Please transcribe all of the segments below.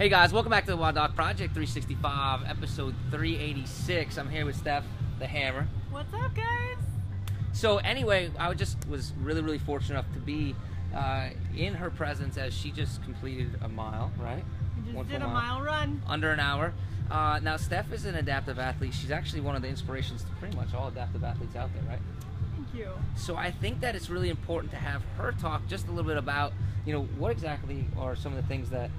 Hey guys, welcome back to the WODdoc Project365, episode 386. I'm here with Steph, the Hammer. What's up, guys? So anyway, I was really fortunate enough to be in her presence as she just completed a mile, right? We just did a mile run. Under an hour. Now Steph is an adaptive athlete. She's actually one of the inspirations to pretty much all adaptive athletes out there, right? Thank you. So I think that it's really important to have her talk just a little bit about, you know, what exactly are some of the things that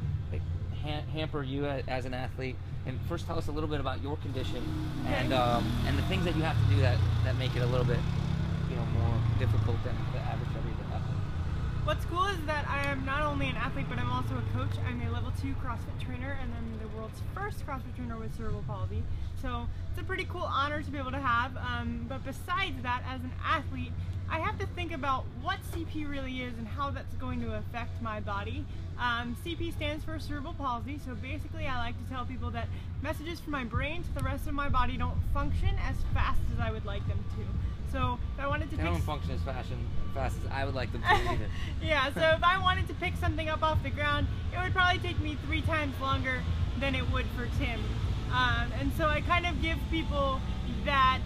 hamper you as an athlete, and first tell us a little bit about your condition and the things that you have to do that make it a little bit, you know, more difficult than the average everyday athlete. What's cool is that I am not only an athlete, but I'm also a coach. I'm a level 2 CrossFit trainer, and I'm the world's first CrossFit trainer with cerebral palsy. So it's a pretty cool honor to be able to have. But besides that, as an athlete, I have to think about what CP really is and how that's going to affect my body. CP stands for cerebral palsy, so basically I like to tell people that messages from my brain to the rest of my body don't function as fast as I would like them to. So if I wanted to they don't function as fast as I would like them to either. Yeah, so if I wanted to pick something up off the ground, it would probably take me 3 times longer than it would for Tim. And so I kind of give people that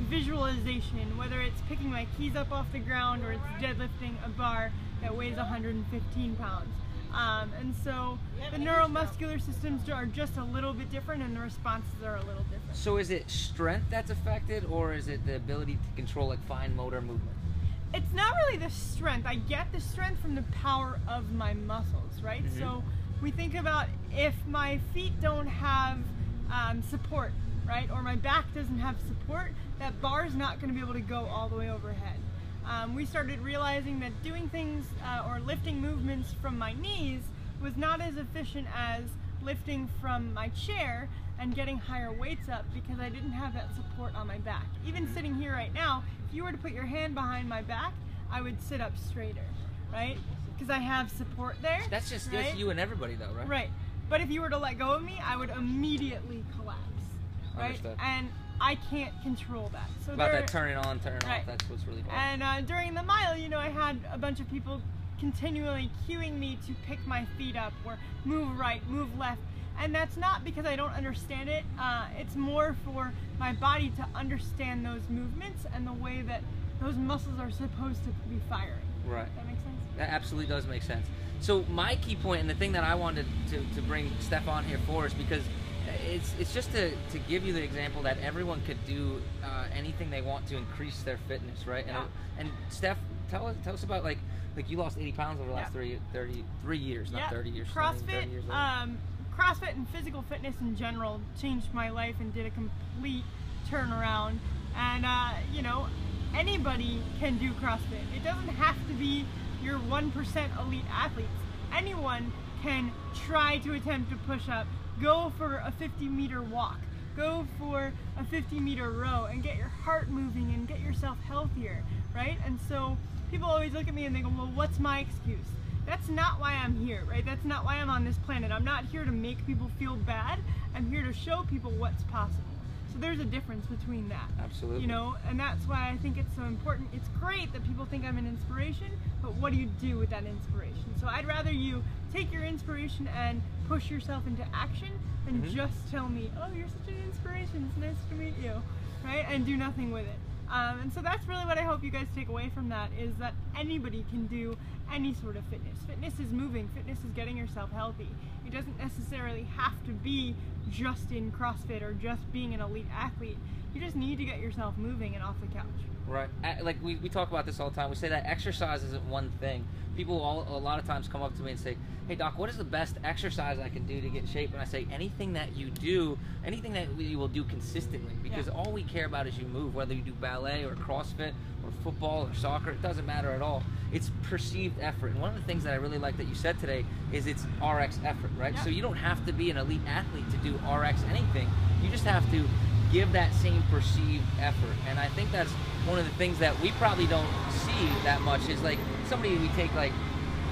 visualization, whether it's picking my keys up off the ground or it's deadlifting a bar that weighs 115 pounds. And so the neuromuscular systems are just a little bit different and the responses are a little different. So is it strength that's affected, or is it the ability to control like fine motor movement? It's not really the strength. I get the strength from the power of my muscles, right? Mm-hmm. So we think about if my feet don't have support, right? Or my back doesn't have support, that bar is not going to be able to go all the way overhead. We started realizing that doing things or lifting movements from my knees was not as efficient as lifting from my chair and getting higher weights up because I didn't have that support on my back. Even sitting here right now, if you were to put your hand behind my back, I would sit up straighter, right? Because I have support there. That's just right? That's you and everybody though, right? Right. But if you were to let go of me, I would immediately collapse, right? Understood. And I can't control that. So about that turning on, turning off, that's what's really hard. And during the mile, you know, I had a bunch of people continually cueing me to pick my feet up or move right, move left. And that's not because I don't understand it. It's more for my body to understand those movements and the way that those muscles are supposed to be firing. Right. Does that make sense? That absolutely does make sense. So my key point, and the thing that I wanted to bring Steph on here for, is because it's just to give you the example that everyone could do anything they want to increase their fitness, right? Yeah. And Steph, tell us about like you lost 80 pounds over the last 33 years, not 30 years. CrossFit, 30 years CrossFit and physical fitness in general changed my life and did a complete turnaround. And you know, anybody can do CrossFit. It doesn't have to be your 1% elite athletes. Anyone can try to attempt to push up. Go for a 50-meter walk, go for a 50-meter row and get your heart moving and get yourself healthier, right? And so people always look at me and they go, well, what's my excuse? That's not why I'm here, right? That's not why I'm on this planet. I'm not here to make people feel bad. I'm here to show people what's possible. So there's a difference between that. Absolutely. You know, and that's why I think it's so important. It's great that people think I'm an inspiration, but what do you do with that inspiration? So I'd rather you take your inspiration and push yourself into action than just tell me, oh, you're such an inspiration, it's nice to meet you, right? And do nothing with it. And so that's really what I hope you guys take away from that, is that anybody can do any sort of fitness. Fitness is moving, fitness is getting yourself healthy. It doesn't necessarily have to be just in CrossFit or just being an elite athlete. You just need to get yourself moving and off the couch. Right. Like we talk about this all the time. We say that exercise isn't one thing. People a lot of times come up to me and say, hey doc, what is the best exercise I can do to get in shape? And I say, anything that you do, anything that you will do consistently, because all we care about is you move, whether you do ballet or CrossFit or football or soccer, it doesn't matter at all. It's perceived effort. And one of the things that I really like that you said today is it's RX effort, right? So you don't have to be an elite athlete to do RX anything. You just have to give that same perceived effort. And I think that's one of the things that we probably don't see that much, is like somebody we take like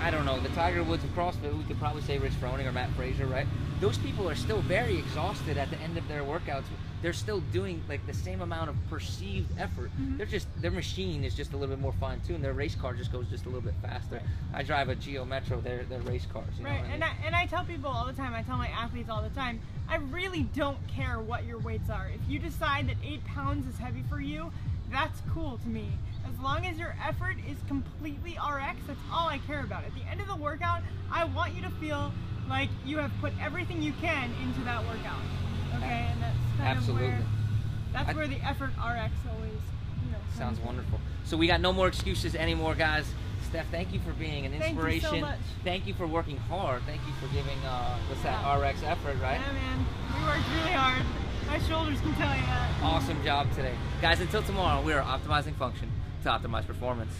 I don't know, the Tiger Woods of CrossFit, we could probably say Rich Froning or Matt Fraser, right? Those people are still very exhausted at the end of their workouts. They're still doing like the same amount of perceived effort. They're just, their machine is just a little bit more fine-tuned. Their race car just goes just a little bit faster. Right. I drive a Geo Metro, they're race cars. You know what I mean? And I tell people all the time, I tell my athletes all the time, I really don't care what your weights are. If you decide that 8 pounds is heavy for you, that's cool to me. As long as your effort is completely RX, that's all I care about. At the end of the workout, I want you to feel like you have put everything you can into that workout. Okay, and that's kind Absolutely. of where the effort RX always, you know. Sounds wonderful. So we got no more excuses anymore, guys. Steph, thank you for being an inspiration. Thank you so much. Thank you for working hard. Thank you for giving RX effort, right? Yeah, man. We worked really hard. My shoulders can tell you that. Awesome job today. Guys, until tomorrow, we are optimizing function to optimize performance.